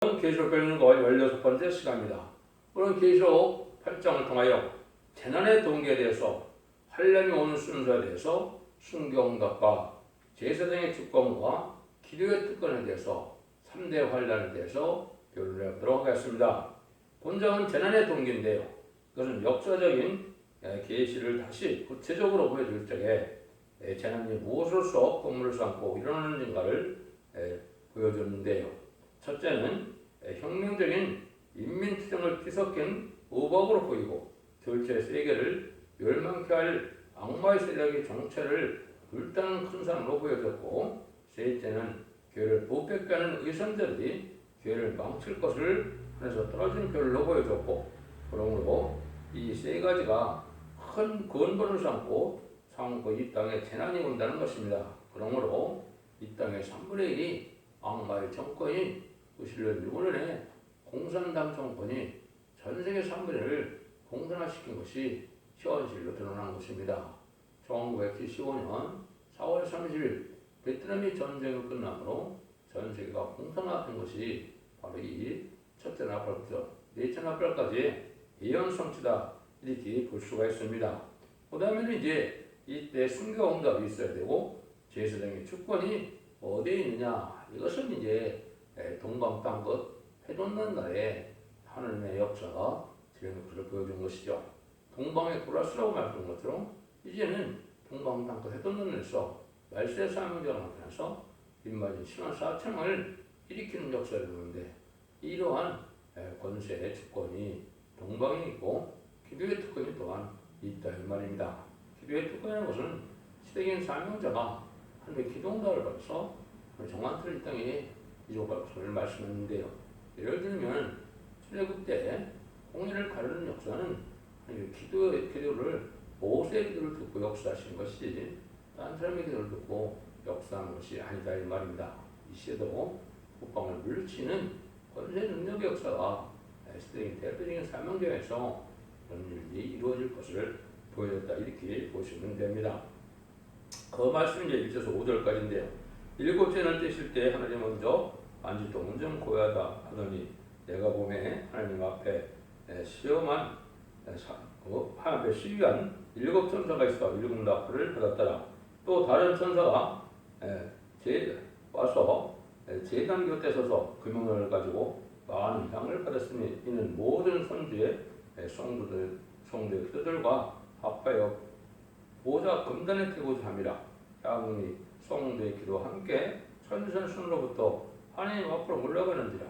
계시록 배우는 거 16번째 시간입니다. 오늘 계시록 8장을 통하여 재난의 동기에 대해서 환란이 오는 순서에 대해서 순교응답과 제사장의 특권과 기도의 특권에 대해서 3대 환란에 대해서 교류를 해보도록 하겠습니다. 본장은 재난의 동기인데요. 그것은 역사적인 계시를 다시 구체적으로 보여줄 적에 재난이 무엇으로서 건물을 삼고 일어나는가를 보여줬는데요. 첫째는 혁명적인 인민투쟁을 뒤섞인 우박으로 보이고, 둘째 세계를 멸망케 할 악마의 세력의 정체를 불타는 큰 산으로 보여졌고, 셋째는 교회를 부패케 하는 의선자들이 교회를 망칠 것을 하늘에서 떨어진 교회로 보여줬고, 그러므로 이 세 가지가 큰 근본을 삼고 상고 이 땅에 재난이 온다는 것입니다. 그러므로 이 땅의 3분의 1이 악마의 정권인 무신론 유언의 공산당 정권이 전 세계 3분의 1을 공산화시킨 것이 현실로 드러난 것입니다. 1975년 4월 30일 베트남이 전쟁이 끝나므로 전 세계가 공산화된 것이 바로 이 첫째 나팔부터 넷째 나팔까지 예언 성취다, 이렇게 볼 수가 있습니다. 그 다음에는 이제 이때 순교응답이 있어야 되고, 제사장의 주권이 어디에 있느냐, 이것은 이제 동방 땅끝 해돋는 날에 하나님의 역사가 진행을 보여준 것이죠. 동방의 도라스라고 말했던 것처럼 이제는 동방 땅끝 해돋는 날에서 말세 사명자가 나타나서 빈맞은 심한 사창을 일으키는 역사를 보는데, 이러한 권세의 주권이 동방에 있고 기도의 특권이 또한 있다 이 말입니다. 기도의 특권이라는 것은 시대적인 사명자가 하나님의 기도응답을 받아서 정한 틀을 이 땅에 이루어갈 것을 말씀했는데요. 예를 들면 출애굽 때 홍해를 가르는 역사는 기도를 모세의 기도를 듣고 역사하신 것이지 다른 사람의 기도를 듣고 역사하는 것이 아니다 이 말입니다. 이 시에도 국방을 물리치는 권세 능력의 역사가 시대적인 대표적인 사명자에서 그런 일이 이루어질 것을 보여줬다, 이렇게 보시면 됩니다. 그 말씀이 이제 1절에서 5절까지인데요. 일곱째 날 떼실 때 하나님 먼저 안짓동 온전 고야다 하더니, 내가 보매 하나님 앞에 시험한 하나님의 시위한 7 천사가 있어 7 나팔을 받았더라. 또 다른 천사가 와서 제단 곁에 서서 금형을 가지고 많은 향을 받았으니, 이는 모든 선주의 성도의 기도들과 합하여 보좌 금단에 태우고자 함이라. 향이 성도의 기도와 함께 천선 순으로부터 하나님 앞으로 올라가는지라.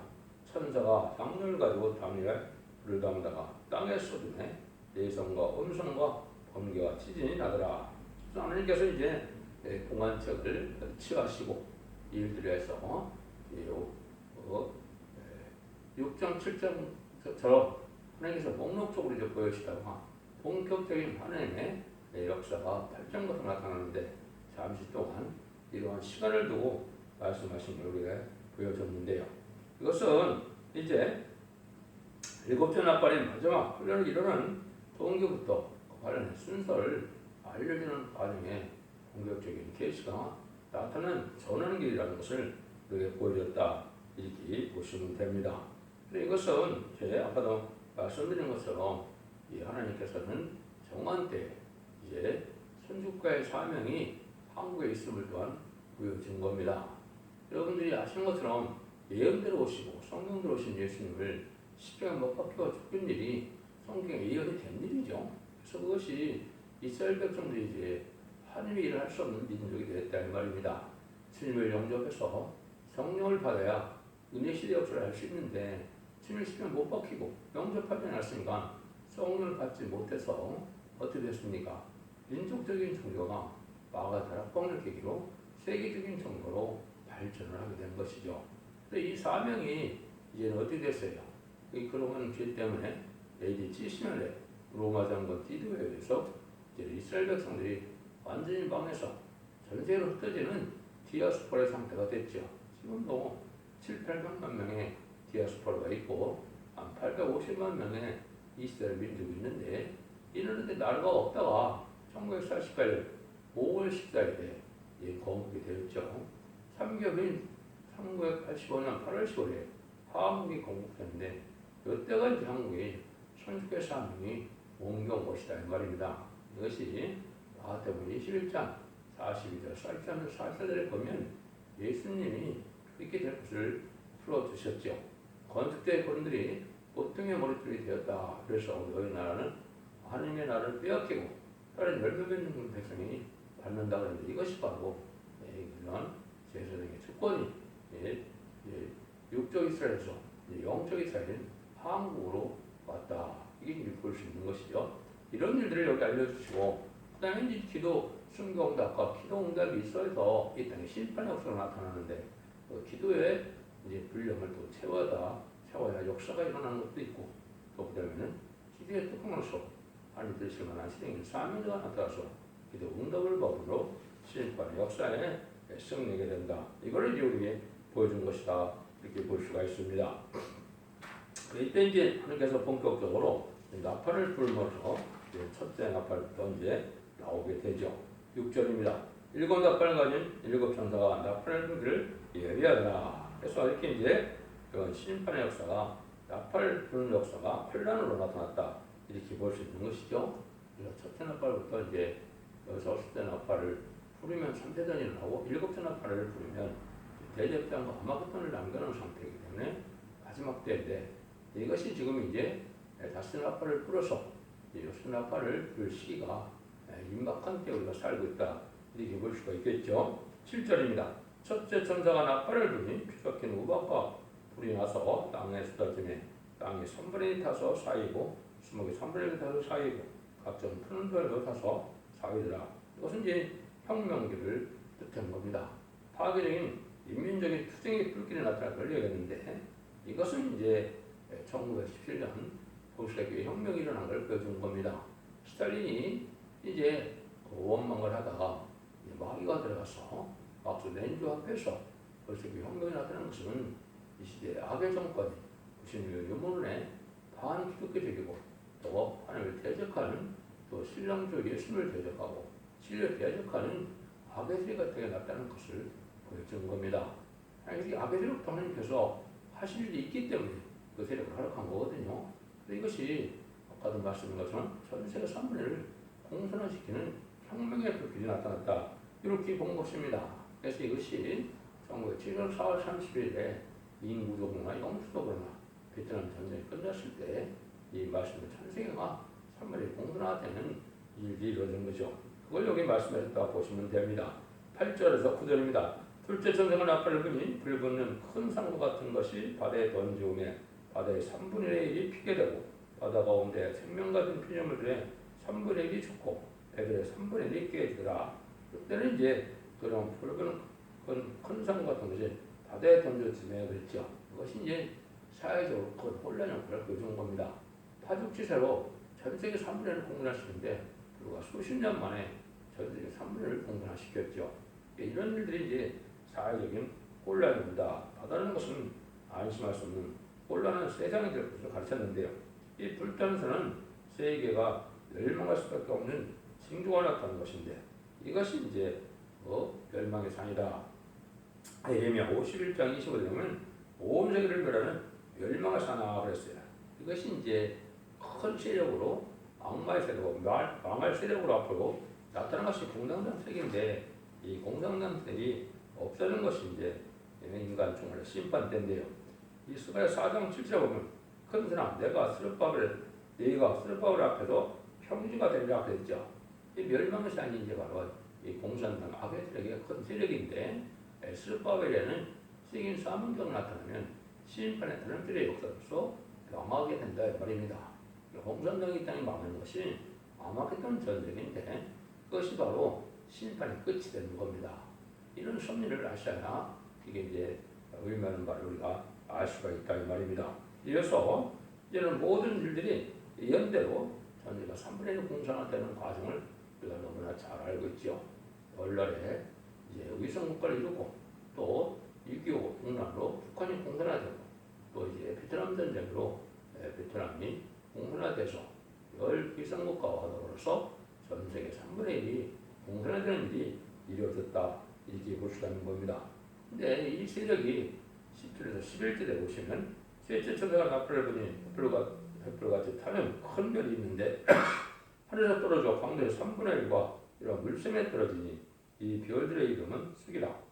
천사가 향을 가지고 담이에 불을 담다가 땅에 쏟으매 내성과 음성과 번개와 지진이 나더라. 하나님께서 이제 공안책을 취하시고 일들을 해서 6장 7장처럼 하나님께서 목록적으로 이제 보여주시다가 본격적인 하나님의 역사가 8장부터 나타나는데, 잠시 동안 이러한 시간을 두고 말씀하신 걸 우리가 보여줬는데요. 이것은 이제 7째 나팔의 마지막 훈련을 이루는 동기부터 그 관련된 순서를 알려주는 과정에 본격적인 계시가 나타난 전하는 길이라는 것을 우리에게 보여줬다, 이렇게 보시면 됩니다. 근데 이것은 아까도 말씀드린 것처럼 이 하나님께서는 정한 때 이제 선주과의 사명이 한국에 있음을 또한 보여준 겁니다. 여러분들이 아시는 것처럼 예언대로 오시고 성경대로 오신 예수님을 십자가에 못 박혀 죽은 일이 성경에 예언이 된 일이죠. 그래서 그것이 이스라엘 백성들이 이제 하나님의 일을 할 수 없는 민족이 되었다는 말입니다. 주님을 영접해서 성령을 받아야 은혜 시대 역사를 할 수 있는데, 주님을 십자가에 못 박히고 영접하지 않았으니까 성령을 받지 못해서 어떻게 됐습니까? 민족적인 종교가 마가다락방을 계기로 세계적인 종교로 발전을 하게 된 것이죠. 근데 이 사명이 이제는 어떻게 됐어요? 이 그러한 죄 때문에 AD 70년에 로마 장군 디도에 의해서 이제 이스라엘 백성들이 완전히 망해서 전 세계로 흩어지는 디아스포라의 상태가 됐죠. 지금도 700~800만 명의 디아스포라가 있고 한 850만 명의 이스라엘 민족이 있는데, 이러는데 나라가 없다가 1948년 5월 14일에 건국이 되었죠. 3개월인 1985년 8월 10일에 한국이 건국했는데 이때가 이제 한국이 선수교 사명이 옮겨온 것이다 이 말입니다. 이것이 마태복음 21장 42절 43절 44절에 보면 예수님이 그렇게 될 것을 풀어주셨죠. 건축자의 본들이 보통의 머릿줄이 되었다. 그래서 너희 나라는 하나님의 나라를 빼앗기고 다른 열매 맺는 백성이 받는다 그러는데 이것이 바로 이런 제사장의 주권이 육적 이스라엘에서 영적 이스라엘인 한국으로 왔다. 이게 이제 볼 수 있는 것이죠. 이런 일들을 여기 알려주시고 그 다음에 이제 기도 순교응답과 기도응답이 있어서 이 땅에 심판의 역사가 나타나는데 그 기도의 이제 분량을 또 채워야 역사가 일어나는 것도 있고 또 그다음에는 기도의 뚜껑으로서 하나님 되실 만한 실행인 사명자가 나타나서 기도 응답을 받으러 심판의 역사에 승리하게 된다. 이걸 이제 우리에게 보여준 것이다. 이렇게 볼 수가 있습니다. 이때 이제 하나님께서 본격적으로 나팔을 불면서 첫째 나팔부터 이제 나오게 되죠. 6절입니다. 일곱 나팔을 가진 일곱 천사가 나팔을 불기를 예비하더라. 그래서 이렇게 이제 그런 심판의 역사가 나팔을 부는 역사가 혼란으로 나타났다. 이렇게 볼 수 있는 것이죠. 그래서 첫째 나팔부터 이제 여기서 첫째 나팔을 부르면 3대전이 일어나고 일곱째 나팔을 부르면 대접장과 아마겟돈을 남겨놓은 상태이기 때문에 마지막 때인데 이것이 지금 이제 다섯 나팔을 불어서 여섯 나팔을 불 시기가 임박한 때 우리가 살고 있다. 이렇게 볼 수가 있겠죠. 7절입니다. 첫째 천사가 나팔을 불니 뒤섞인 우박과 불이 나서 땅에 쏟아지며 땅이 3분의 1 타서 쌓이고 수목이 3분의 1 타서 쌓이고 각종 푸른 돌도 타서 쌓이더라. 이것은 이제 혁명기를 뜻하는 겁니다. 파괴적인 인민적인 투쟁의 불길이 나타날 걸려야겠는데 이것은 이제 1917년 보수교회 혁명이 일어난 걸 보여준 겁니다. 스탈린이 이제 원망을 하다가 마귀가 들어가서 막수 렌주 앞에서 보수교회 혁명이 나타난 것은 이 시대의 악의 정권이 무신의 유물론에 반기독교적이고 또 하나님을 대적하는 또 신랑조 예수를 대적하고 진리를 대적하는 악의 세력 같은 게 나타나는 것을 보여준 겁니다. 이 악의 세력도 하나님께서 하실 일이 있기 때문에 그 세력을 허락한 거거든요. 이것이 아까도 말씀드린 것처럼 전 세계 3분의 1을 공산화시키는 혁명의 불길이 나타났다. 이렇게 본 것입니다. 그래서 이것이 1977년 4월 30일에 인구도 그러나 영수도 그러나 베트남 전쟁이 끝났을 때 이 말씀을 전 세계가 3분의 1 공산화되는 일이 이루어진 거죠. 그걸 여기 말씀하셨다고 보시면 됩니다. 8절에서 9절입니다. 둘째 천사가 나팔을 불니 불 붙는 큰 상고 같은 것이 바다에 던지오며 바다의 3분의 1이 피게 되고 바다 가운데 생명 같은 피조물들의 3분의 1이 죽고 배들의 3분의 1이 깨지더라. 그때는 이제 그런 붉은 큰 상고 같은 것이 바다에 던져지며 그랬죠. 그것이 이제 사회적으로 큰 혼란을 보여준 겁니다. 파죽지세로 전 세계 3분의 1을 공분화시키는데 불과 수십 년 만에 전 세계 3분의 1을 공분화시켰죠. 이런 일들이 이제 사회적인 혼란입니다. 바다라는 것은 안심할 수 없는 혼란한 세상이 될 것을 가르쳤는데요. 이 불단서는 세계가 멸망할 수밖에 없는 징조가 나타나는 것인데 이것이 이제 멸망의 상이다. 예레미야 51장 25절에 보면 온 세계를 멸하는 멸망의 상아 그랬어요. 이것이 이제 큰 세력으로 악마의 세력으로 망할 세력으로 앞으로 나타난 것이 공산당 세계인데 이 공산당 세력이 없어지는 것이 이제 인간 총알의 심판대인데요. 이 스가랴 4장 7절에 보면 큰 사람 네가 스룹바벨 앞에서 평지가 되리라 그랬죠. 이 멸망의 상이 이제 바로 이 공산당 악의 세력의 큰 세력인데 스룹바벨에는 세계인 사문경 나타나면 심판의 드럼들의 역사로서 명하게 된다 이 말입니다. 공산당이 땅에 망하는 것이 아마겟돈 전쟁인데 그것이 바로 심판의 끝이 되는 겁니다. 이런 섭리를 아셔야 이게 이제 의미하는 바를 우리가 알 수가 있다 이 말입니다. 이어서 이제는 모든 일들이 연대로 전제가 3분의 1 공산화되는 과정을 우리가 너무나 잘 알고 있죠. 원래 이제 위성국가를 이루고 또 6.25 국난으로 북한이 공산화되고 또 이제 베트남 전쟁으로 베트남이 공산화돼서 열 위성국가와 더불어서 전 세계 3분의 1이 공산화되는 일이 이루어졌다 이렇게 볼 수가 있는 겁니다. 근데 이 세력이 10절에서 11절에 보시면 셋째 천사가 나팔을 부니 햇불같이 타면 큰 별이 있는데 하늘에서 떨어져 광도의 3분의 1과 이런 물샘에 떨어지니 이 별들의 이름은 쑥이라.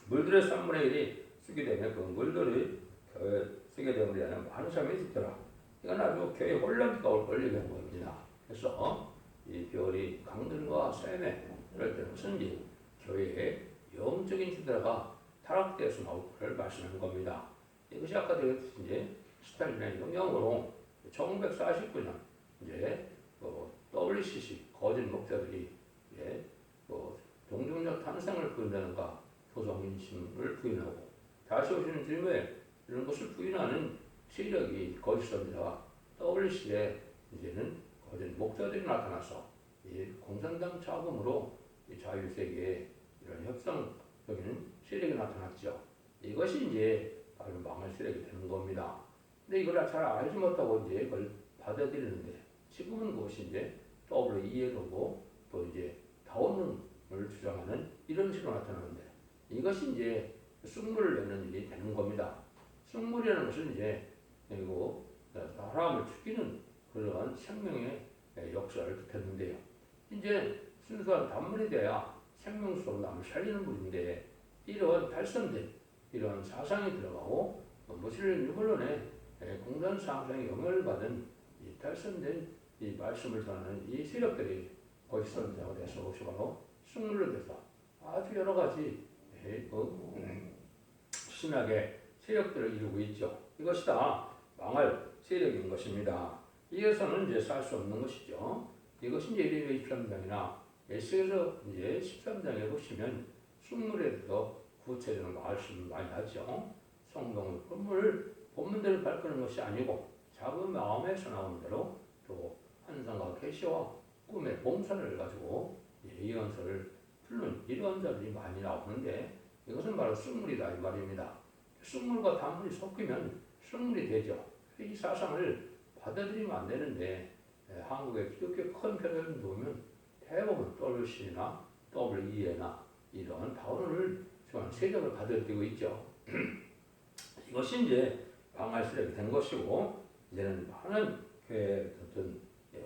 물들의 3분의 1이 쑥이 되면 그 물들이 교회에 쓰게 되는 데는 많은 사람이 있더라. 이건 아주 교회 혼란기가 올 걸리게 한 겁니다. 그래서 이 별이 강들과 샘에 이럴 때는 무슨 교회의 영적인 시대가 타락돼서 나올 것을 말씀하는 겁니다. 이것이 아까 되었듯이 이제 스탈린의 영향으로 1949년 이제 WCC 거짓 목사들이 이제 동정적 탄생을 부인하는가 소성인심을 부인하고 다시 오시는 주님의 이런 것을 부인하는 세력이 거짓선지자가 WCC에 이제는 거짓 목사들이 나타나서 이 공산당 자금으로 이 자유세계에 이런 협상적인 세력이 나타났죠. 이것이 이제 바로 망할 세력이 되는 겁니다. 근데 이걸 잘 알지 못하고 이제 이걸 받아들이는데 지금은 그것이 이제 더블 이해도고 또 이제 다원론을 주장하는 이런 식으로 나타나는데 이것이 이제 쑥물을 내는 일이 되는 겁니다. 쑥물이라는 것은 이제 그리고 사람을 죽이는 그러한 생명의 역사를 뜻했는데요. 이제 순수한 단물이 돼야 생명수로 남을 살리는 분인데 이런 발전된 이런 사상이 들어가고 무슬림 유물론의 공산 사상에 영향을 받은 이 발전된 이 말씀을 전하는 이 세력들이 거짓선자가 돼서 혹시 바로 쑥물로 돼서 아주 여러 가지 신학의 세력들을 이루고 있죠. 이것이 다 망할 세력인 것입니다. 이에서는 이제 살 수 없는 것이죠. 이것이 이제 예레미야 23장이나 에스겔서 이제 13장에 보시면 쑥물에 대해서 구체적인 말씀을 많이 하죠. 성경의 본문대로 밝히는 것이 아니고 작은 마음에서 나오는 대로 또 환상과 계시와 꿈의 봉선을 가지고 예언서를 풀는 이런 자들이 많이 나오는데 이것은 바로 쑥물이다 이 말입니다. 쑥물과 단물이 섞이면 쑥물이 되죠. 이 사상을 받아들이면 안 되는데 한국에 이렇게 큰 편을 놓으면 대부분 WC나 WE나 이런 다원을 좋아하는 세력을 받아들이고 있죠. 이것이 이제 방할 세력이 된 것이고 이제는 많은 교회의 어떤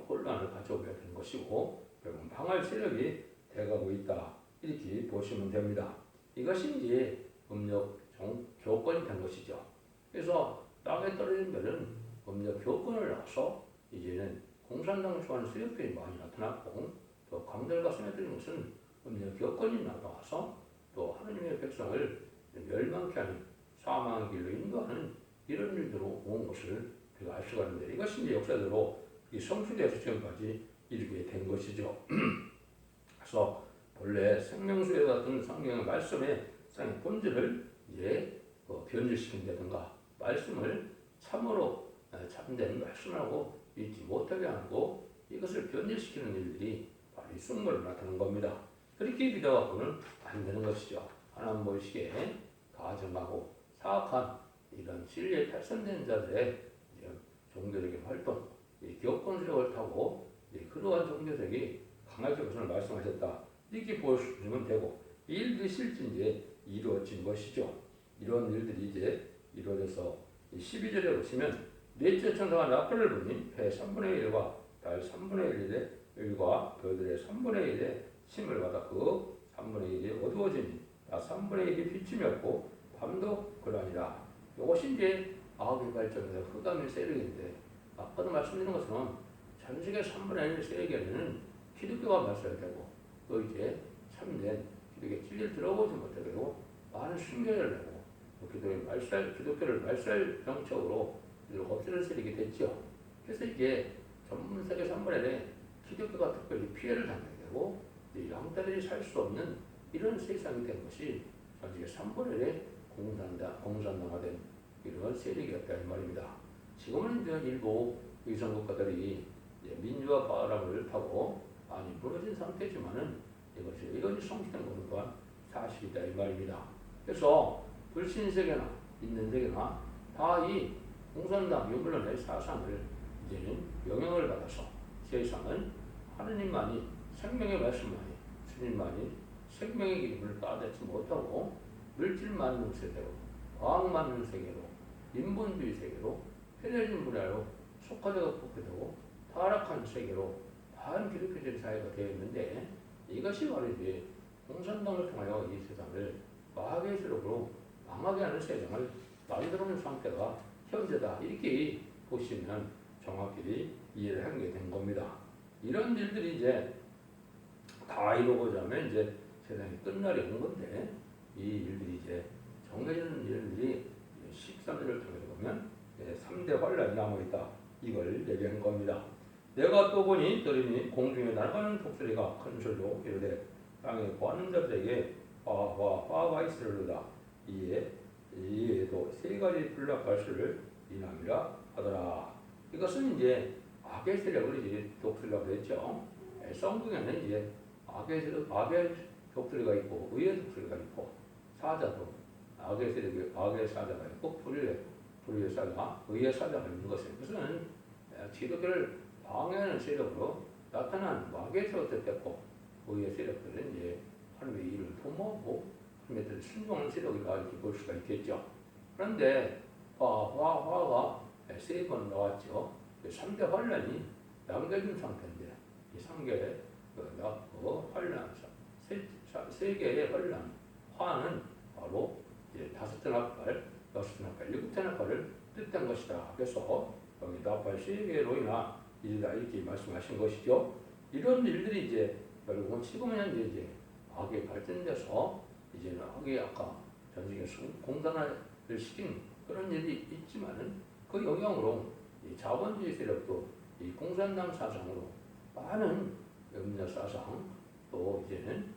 혼란을 가져오게 된 것이고 결국 방할 세력이 돼가고 있다 이렇게 보시면 됩니다. 이것이 이제 법력 교권이 된 것이죠. 그래서 땅에 떨어진 별은 법력 교권을 나서 이제는 공산당을 좋아하는 세력들이 많이 나타났고 또 강들과 스며드는 것은 법력 교권이 나타나서 또 하나님의 백성을 멸망케 하는 사망의 길로 인도하는 이런 일들로 온 것을 우리가 알 수가 있는데 이것이 이제 역사대로 이 성취돼서 지금까지 이르게 된 것이죠. 그래서 본래 생명수에 같은 성경의 말씀의 상의 본질을 이제 변질시킨다든가 말씀을 참으로 참된 말씀하고 잊지 못하게 하고 이것을 변질시키는 일들이 바로 이 쑥물로 나타나는 겁니다. 그렇게 믿어갖고는 안 되는 것이죠. 하나님 보시기에 가정하고 사악한 이런 진리에 탈선된 자들의 종교적인 활동, 교권 세력을 타고 그러한 종교색이 강하게 것을 말씀하셨다. 이렇게 보시면 되고 이 일들이 실제 이제 이루어진 것이죠. 이런 일들이 이제 이루어져서 12절에 보시면 넷째 천사가 나팔을 부니 해 3분의 1과 달 3분의 1과 별들의 3분의 1의 힘을 받아 그 3분의 1이 어두워지니 다 3분의 1이 빛이 없고 밤도 그러하니라. 이것이 이제 악의 발전에서 흑암의 세력인데 아까도 말씀드린 것처럼 전 세계 3분의 1 세력에는 기독교가 말씀을 되고 또 이제 참된 기독교의 진리를 들어보지 못하고 많은 순교를 내고 기독교를 말살 정책으로 없애는 세력이 됐죠. 그래서 이게 전 세계 3분의 1에 기독교가 특별히 피해를 당하게 되고 양자들이 살 수 없는 이런 세상이 된 것이 전 세계 3분의 1에 공산당화된 이런 세력이었다 이 말입니다. 지금은 이제 일부 위성국가들이 민주화 바람을 타고 많이 무너진 상태지만은 이것이 성취된 것은 또한 사실이다 이 말입니다. 그래서 불신 세계나 있는 세계나 다 이 공산당 유물론의 사상을 이제는 영향을 받아서 세상은 하느님만이 생명의 말씀만이 주님만이 생명의 기름을 받아들이지 못하고 물질만 있는 세계로 과학만 있는 세계로 인본주의 세계로 편해진 분야로 속화되고 폭파되고 타락한 세계로 반기독교적인 사회가 되어 있는데 이것이 바로 이제 공산당을 통하여 이 세상을 마귀의 세력으로 망하게 하는 세상을 만들어놓은 상태가 현재다. 이렇게 보시면 정확히 이해를 하게 된 겁니다. 이런 일들이 이제 다 이루고자면 이제 세상이 끝날이 온 건데 이 일들이 이제 정해지는 일들이 13절을 통해서 보면 3대 환란이 남아있다. 이걸 얘기한 겁니다. 내가 또 보니 들으니 공중에 날아가는 독수리가 큰 소리로 이르되 땅에 거하는 자들에게 화가 있으리로다. 이에도 세 가지 불락갈수를 인함이라 하더라. 이것은 이제 악의 세력을 이제 독수리라고 했죠. 성경에는 이제 악의 독수리가 있고 의의 독수리가 있고 사자도 악의 세력이 악의 사자가 있고 불의의 사자, 의의 사자가 있는 것은 그것은 기독교를 방해하는 세력으로 나타난 마귀의 세력도 됐고 의의 세력들은 이제 하나님의 일을 도모하고 하나님의 뜻을 순종하는 세력이라 이렇게 볼 수가 있겠죠. 그런데 화가 3번 나왔죠. 3대 환란이 남겨진 상태인데 이 3개의 환란, 3개의 환란, 화는 바로 이제 5대 나팔, 6대 나팔, 7대 나팔을 뜻한 것이다. 그래서 여기 나팔 3개로 인하 이르다 이렇게 말씀하신 것이죠. 이런 일들이 이제 결국은 지금은 이제 악이 발전돼서 이제는 악이 아까 전쟁에 공단화를 시킨 그런 일이 있지만은 그 영향으로 이 자본주의 세력도 이 공산당 사상으로 많은 음료 사상 또 이제는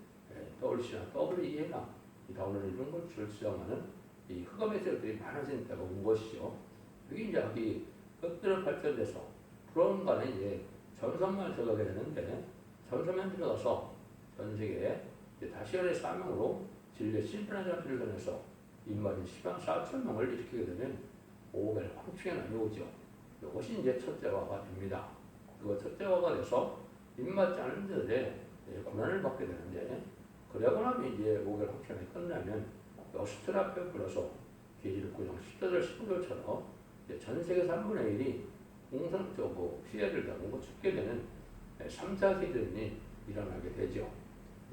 WC나 WE나 다운을 이런 걸 주장하는 이 흑암의 세력들이 많아진 때가 온 것이죠. 이게 이제 악이 끝들어 발전돼서 불언간에 이제 전선만 들어가게 되는데 전선만 들어가서 전 세계에 다시언의 사명으로 진리의 심판의 자들을 전해서 인마진 10만 4천 명을 일으키게 되면 500의 황충에 나뉘어오죠. 이것이 이제 첫째 화가 됩니다. 그 첫째 화가 돼서 입맞지 않은 자들의 고난을 받게 되는데 그러고 나면 이제 500의 황충에 끝나면 여수트라 펴불어서 계시록 9장 10절 19절처럼 전 세계 3분의 1이 공산적으로 피해를 당하고 죽게 되는 3차 세대전이 일어나게 되죠.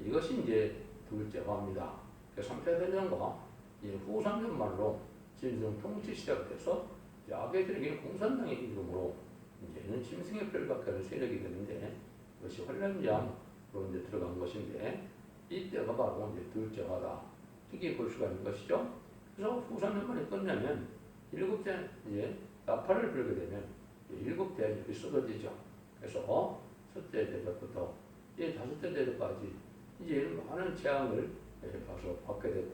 이것이 이제 둘째 화입니다. 3차 대전과 후 3년 말로 진성 통치 시작이 돼서 악의 세력인 공산당의 이름으로 이제는 짐승의 뼈를 받게 하는 세력이 되는데 그것이 환란장으로 이제 들어간 것인데 이때가 바로 이제 둘째 화다. 이렇게 볼 수가 있는 것이죠. 그래서 후 3년 만에 끝내면 7대 이제 나팔을 불게 되면 7대 대접이 쏟아지죠. 그래서 첫째 대접부터 이제 5째 대접까지 이제 많은 재앙을 가서 받게 되고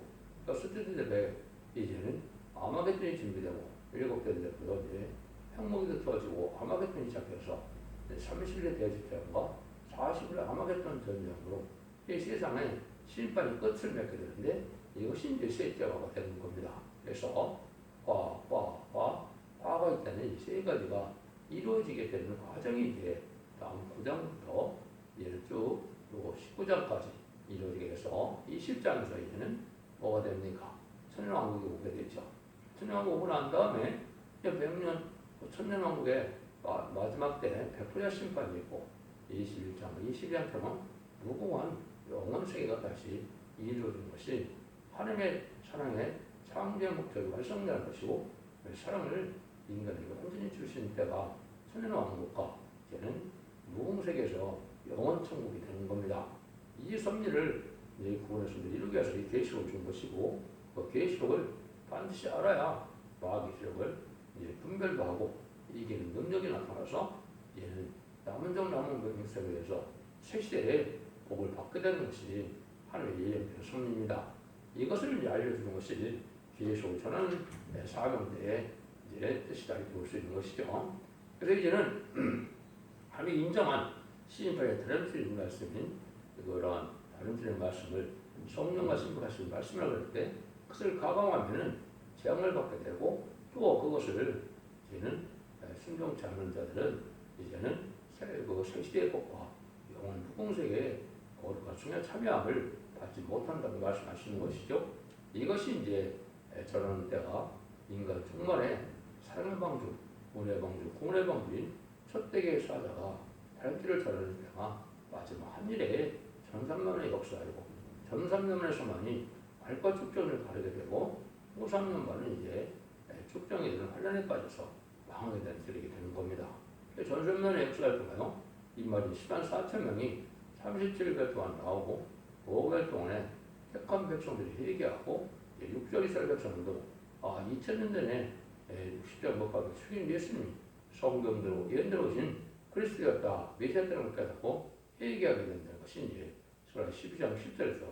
여섯째 대접에 이제는 아마겟돈이 준비되고 7대 대접부터 이제 핵무기도 터지고 아마겟돈이 시작해서 30일 대집장과 40일 아마겟돈 전쟁으로 이 세상에 심판이 끝을 맺게 되는데 이것이 이제 셋째화가 되는 겁니다. 그래서 화가 있다는 이 세 가지가 이루어지게 되는 과정이 이제 다음 9장부터 이제 쭉 19장까지 이루어지게 돼서 20장에서 이제는 뭐가 됩니까? 천년왕국이 오게 되죠. 천년왕국 오고 난 다음에 100년 천년왕국의 마지막 때 백부자 심판이 있고 21장, 22장처럼 무궁한 영원 세계가 다시 이루어진 것이 하나님의 사랑의 창조의 목적이 완성되는 것이고 사랑을 인간에게 완전히 주신 때가 천년왕국과 이제는 무궁세계에서 영원 천국이 되는 겁니다. 이 섭리를 이제 구원에서 이루기 위해서 이 계시록을 준 것이고 그 계시록을 반드시 알아야 마귀 세력을 이제 분별도 하고 이기는 능력이 나타나서 이제는 남은 백성에서 새 시대에 복을 받게 되는 것이 하나님의 예정된 섭리입니다. 이것을 이제 알려주는 것이 계시록을 전하는 사명대의 이제 뜻이다 이렇게 볼 수 있는 것이죠. 그래서 이제는 하나님이 인정한 시인파의 다름질의 말씀인 그런 다름질의 말씀을 성령과 신부하신 말씀을 할 때 그것을 가방하면은 재앙을 받게 되고 또 그것을 이제는 순종치 않는 자들은 이제는 새 시대의 복과 영원 무궁세계의 거룩한 승에 참여함을 받지 못한다고 말씀하시는 것이죠. 이것이 이제 저런 때가 인간 종말에 사랑의 방주, 은혜의 방주, 공의 방주인 첫대기의 사자가 달기를 자르는 데가 마지막 한 일에 전삼년의 역사이고 전삼년에서만이 말과 축전을 가르게 되고 후삼년만은 이제 축정이 되는 환란에 빠져서 망하게 되게 되는 겁니다. 전삼년의 역사를 보면요, 이 말이 10만 4천 명이 37배 동안 나오고 5배 동안에 택한 백성들이 회개하고 6절 이스라엘 백성들도 2000년 전에 60절 못 박혀 죽인 예수님이 성경대로 예언대로 오신 그리스도였다, 메시아라는 걸 깨닫고 회개하게 된다는 것이 이제 스가랴 12장 10절에서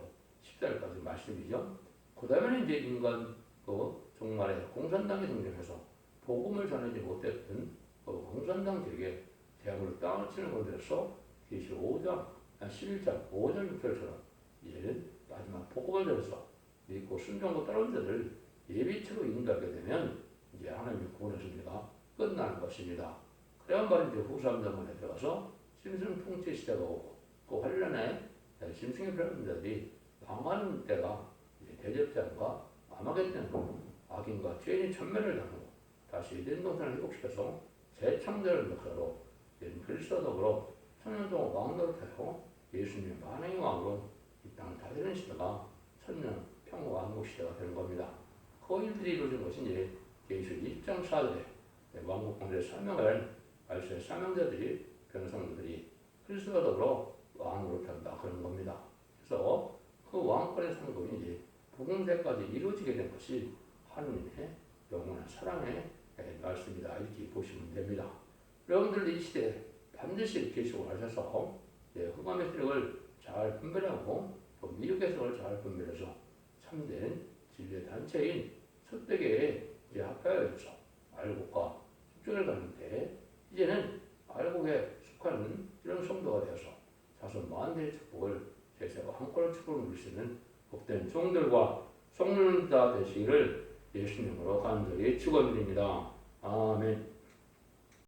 14절까지 말씀이죠. 그 다음에는 이제 인간 종말에 공산당이 등장해서 복음을 전하지 못했던 공산당들에게 대학으로 땅을 치는 건데서 계시 5장 11장 5절 6절처럼 이제는 마지막 복음을 전해서 믿고 순종하고 따르는 자들 예비치로 인도하게 되면 이제 하나님의 구원의 섭리가 끝나는 것입니다. 그래야 말이죠. 후삼자문에 들어가서 짐승 통치 시대가 오고 그 환란에 짐승의 편자들이 망하는 때가 대접장과 아마겟돈 악인과 죄인이 천멸을 당하고 다시 에덴 동산을 회복시켜서 재창조의 역사로 그리스도와 더불어 천년 동안 왕노릇하여 예수님의 만행의 왕으로 이 땅을 다스리는 시대가 천년 평화왕국 시대가 되는 겁니다. 그 일들이 이루어진 것이 이제 계시록 20장 4절에 왕국 공제의 사명을 말씀의 사명자들이 변성들이 그리스도와 더불어 왕으로 탄다 그런 겁니다. 그래서 그 왕권의 상급이 이제 복음제까지 이루어지게 된 것이 하느님의 영원한 사랑의 말씀이다 이렇게 보시면 됩니다. 여러분들 이 시대에 반드시 계시고 하셔서 흑암의 세력을 잘 분별하고 또 미혹 해석을 잘 분별해서 참된 진리의 단체인 첫대계에 합하여서 알곡과 축전을 가는데 이제는 알곡에 속하는 이런 성도가 되어서 자손 만대의 축복을 제세와 한권의 축복을 누릴 수 있는 복된 종들과 성도자 되시기를 예수님으로 간절히 축원드립니다. 아멘.